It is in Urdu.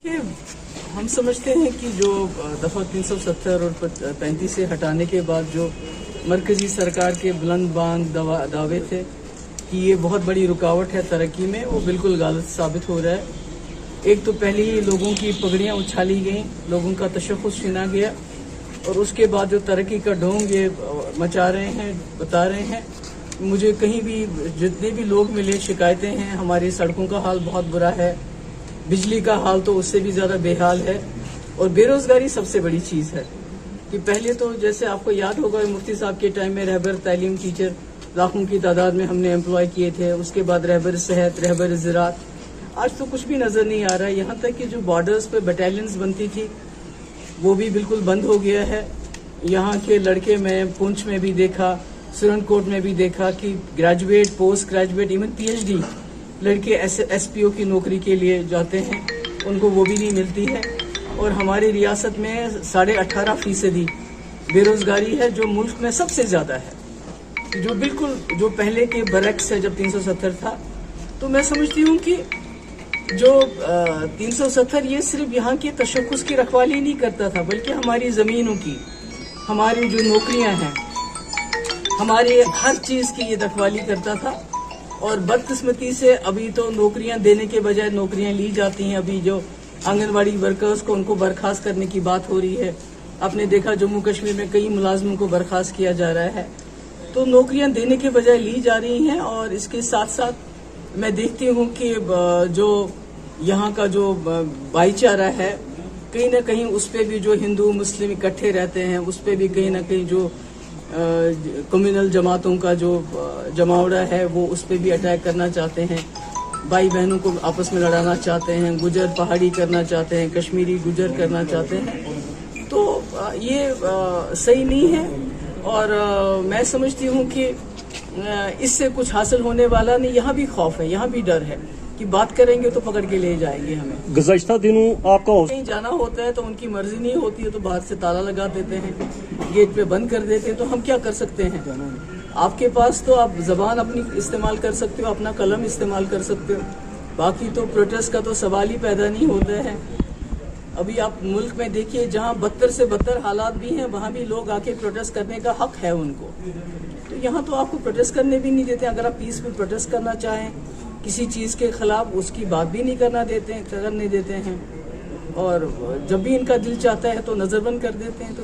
کہ ہم سمجھتے ہیں کہ جو دفعہ 370 اور 35 سے ہٹانے کے بعد جو مرکزی سرکار کے بلند باند دعوے تھے کہ یہ بہت بڑی رکاوٹ ہے ترقی میں، وہ بالکل غلط ثابت ہو رہا ہے۔ ایک تو پہلے ہی لوگوں کی پگڑیاں اچھالی گئیں، لوگوں کا تشخص چنا گیا، اور اس کے بعد جو ترقی کا ڈھونگ یہ مچا رہے ہیں، بتا رہے ہیں۔ مجھے کہیں بھی جتنے بھی لوگ ملے شکایتیں ہیں، ہماری سڑکوں کا حال بہت برا ہے، بجلی کا حال تو اس سے بھی زیادہ بے حال ہے، اور بے روزگاری سب سے بڑی چیز ہے کہ پہلے تو جیسے آپ کو یاد ہوگا مفتی صاحب کے ٹائم میں رہبر تعلیم ٹیچر لاکھوں کی تعداد میں ہم نے امپلائی کیے تھے، اس کے بعد رہبر صحت، رہبر زراعت، آج تو کچھ بھی نظر نہیں آ رہا ہے۔ یہاں تک کہ جو بارڈرز پہ بٹالینز بنتی تھی وہ بھی بالکل بند ہو گیا ہے۔ یہاں کے لڑکے میں پونچھ میں بھی دیکھا، سرن کوٹ میں بھی دیکھا کہ graduate, post graduate, even P H D لڑکے ایس پی او کی نوکری کے لیے جاتے ہیں، ان کو وہ بھی نہیں ملتی ہے، اور ہماری ریاست میں 18.5% بے روزگاری ہے، جو ملک میں سب سے زیادہ ہے، جو بالکل جو پہلے کے برعکس ہے جب 370 تھا۔ تو میں سمجھتی ہوں کہ جو 370 یہ صرف یہاں کے تشخص کی رکھوالی نہیں کرتا تھا، بلکہ ہماری زمینوں کی، ہماری جو نوکریاں ہیں، ہماری ہر چیز کی یہ رکھوالی کرتا تھا۔ اور بدقسمتی سے ابھی تو نوکریاں دینے کے بجائے نوکریاں لی جاتی ہیں۔ ابھی جو آنگن واڑی ورکرز کو ان کو برخاست کرنے کی بات ہو رہی ہے، آپ نے دیکھا جموں کشمیر میں کئی ملازموں کو برخاست کیا جا رہا ہے، تو نوکریاں دینے کے بجائے لی جا رہی ہیں۔ اور اس کے ساتھ ساتھ میں دیکھتی ہوں کہ جو یہاں کا جو بھائی چارہ ہے، کہیں نہ کہیں اس پہ بھی جو ہندو مسلم اکٹھے رہتے ہیں، اس پہ بھی کہیں نہ کہیں جو کمیونل جماعتوں کا جو جماوڑا ہے وہ اس پہ بھی اٹیک کرنا چاہتے ہیں، بھائی بہنوں کو آپس میں لڑانا چاہتے ہیں، گجر پہاڑی کرنا چاہتے ہیں، کشمیری گجر کرنا چاہتے ہیں۔ تو یہ صحیح نہیں ہے، اور میں سمجھتی ہوں کہ اس سے کچھ حاصل ہونے والا نہیں۔ یہاں بھی خوف ہے، یہاں بھی ڈر ہے کہ بات کریں گے تو پکڑ کے لے جائیں گے ہمیں۔ گزشتہ دنوں آپ کا کہیں جانا ہوتا ہے تو ان کی مرضی نہیں ہوتی ہے تو باہر سے تالا لگا دیتے ہیں، گیٹ پہ بند کر دیتے ہیں، تو ہم کیا کر سکتے ہیں؟ آپ کے پاس تو آپ زبان اپنی استعمال کر سکتے ہو، اپنا قلم استعمال کر سکتے ہو، باقی تو پروٹیسٹ کا تو سوال ہی پیدا نہیں ہوتا ہے۔ ابھی آپ ملک میں دیکھیے جہاں بدتر سے بدتر حالات بھی ہیں، وہاں بھی لوگ آ کے پروٹیسٹ کرنے کا حق ہے ان کو، تو یہاں تو آپ کو پروٹیسٹ کرنے بھی نہیں دیتے۔ اگر آپ پیسفل پروٹیسٹ کرنا چاہیں کسی چیز کے خلاف، اس کی بات بھی نہیں کرنے دیتے ہیں، اور جب بھی ان کا دل چاہتا ہے تو نظر بند کر دیتے ہیں۔ تو